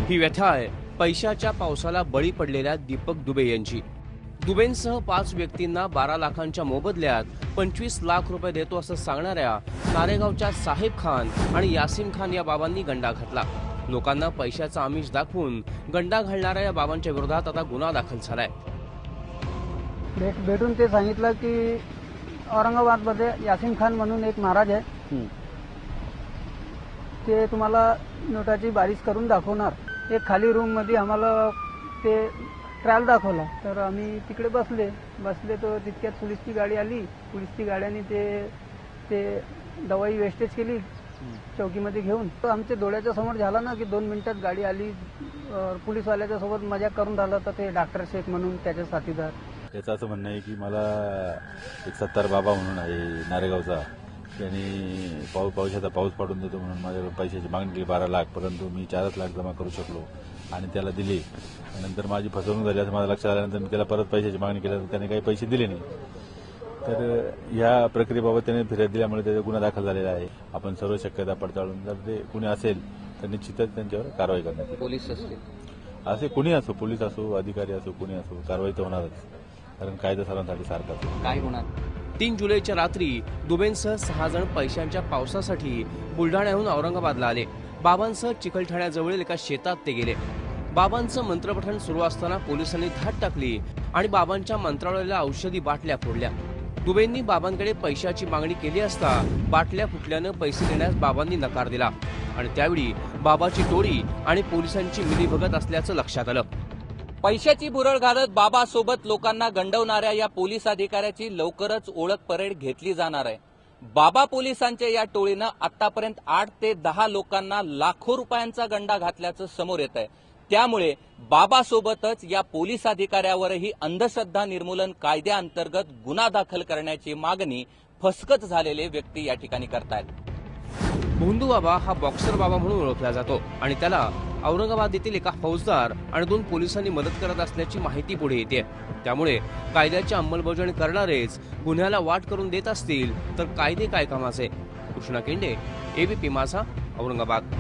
ही व्यथा आहे पैशाच्या पावसाला बळी पडलेल्या दीपक दुबे यांची। दुबेंसह 5 व्यक्तींना 12 लाखांच्या मोबदल्यात 25 लाख रुपये देतो असं सांगणाऱ्या नारेगावच्या साहेब खान आणि यासीम खान या बाबांनी गंडा घातला। लोकांना पैशाचा आमिष दाखवून गंडा घालणाऱ्या या बाबांच्या विरोधात आता गुन्हा दाखल झालाय। भेटून ते सांगितलं की औरंगाबादमध्ये यासीम खान म्हणून एक महाराज आहे, ते तुम्हाला नोटाची बारिश करून दाखवणार। एक खाली रूम मध्ये आम्हाला ते ट्रायल दाखवला, तर आम्ही तिकडे बसले तर तितक्यात पोलीसची गाडी आली। पोलीसची गाड्याने ते दवाई वेस्टेज केली चौकीमध्ये घेऊन। तर आमच्या डोळ्याच्या समोर झाला ना की 2 मिनिटात गाडी आली, पोलीसवाल्याच्या सोबत मजाक करून राहिला तर ते डॉक्टर शेख म्हणून त्याचे साथीदार। त्याचं असं म्हणणं आहे की मला एक 70 बाबा म्हणून आहे नारेगावचा, त्यांनी पावसाचा पाऊस पाडून देतो म्हणून माझ्याकडे पैशाची मागणी केली 12 लाख, परंतु मी 4 लाख जमा करू शकलो आणि त्याला दिले। नंतर माझी फसवणूक झाली असं माझ्या लक्षात आल्यानंतर मी त्याला परत पैशाची मागणी केली, त्याने काही पैसे दिले नाही। तर या प्रक्रियेबाबत त्याने फिर्याद दिल्यामुळे त्याचा गुन्हा दाखल झालेला आहे। आपण सर्व शक्यता पडताळून जर ते कुणी असेल तर निश्चितच त्यांच्यावर कारवाई करण्यात येईल। पोलीस असतील, असे कुणी असो, पोलीस असो, अधिकारी असो, कुणी असो, कारवाई तर होणारच, कारण कायदा सर्वांसाठी सारखाच काय होणार। 3 जुलैच्या रात्री दुबेंसह 6 जण पैशांच्या पावसासाठी बुलढाण्याहून औरंगाबादला आले। बाबांसह चिखलठाण्याजवळील एका शेतात ते गेले। बाबांचं मंत्रपठण सुरू असताना पोलिसांनी धाड टाकली आणि बाबांच्या मंत्रालयाला औषधी बाटल्या फोडल्या। दुबेंनी बाबांकडे पैशाची मागणी केली असता बाटल्या फुटल्यानं पैसे देण्यास बाबांनी नकार दिला आणि त्यावेळी बाबाची टोळी आणि पोलिसांची मिलीभगत असल्याचं लक्षात आलं। पैशाची बुरळ घालत बाबासोबत लोकांना गंडवणाऱ्या या पोलीस अधिकाऱ्याची लवकरच ओळख परेड घेतली जाणार आहे। बाबा पोलिसांच्या या टोळीनं आतापर्यंत 8 ते 10 लोकांना लाखो रुपयांचा गंडा घातल्याचं समोर येत आहे। त्यामुळे बाबासोबतच या पोलीस अधिकाऱ्यावरही अंधश्रद्धा निर्मूलन कायद्याअंतर्गत गुन्हा दाखल करण्याची मागणी फसगत झालेले व्यक्ती या ठिकाणी करतायत। भोंदू बाबा हा बॉक्सर बाबा म्हणून ओळखला जातो आणि त्याला औरंगाबाद येथील एका फौजदार आणि 2 पोलिसांनी मदत करत असल्याची माहिती पुढे येते। त्यामुळे कायद्याची अंमलबजावणी करणारेच गुन्ह्याला वाट करून देत असतील तर कायदे काय कामाचे। कृष्णा केंडे, एबीपी माझा, औरंगाबाद।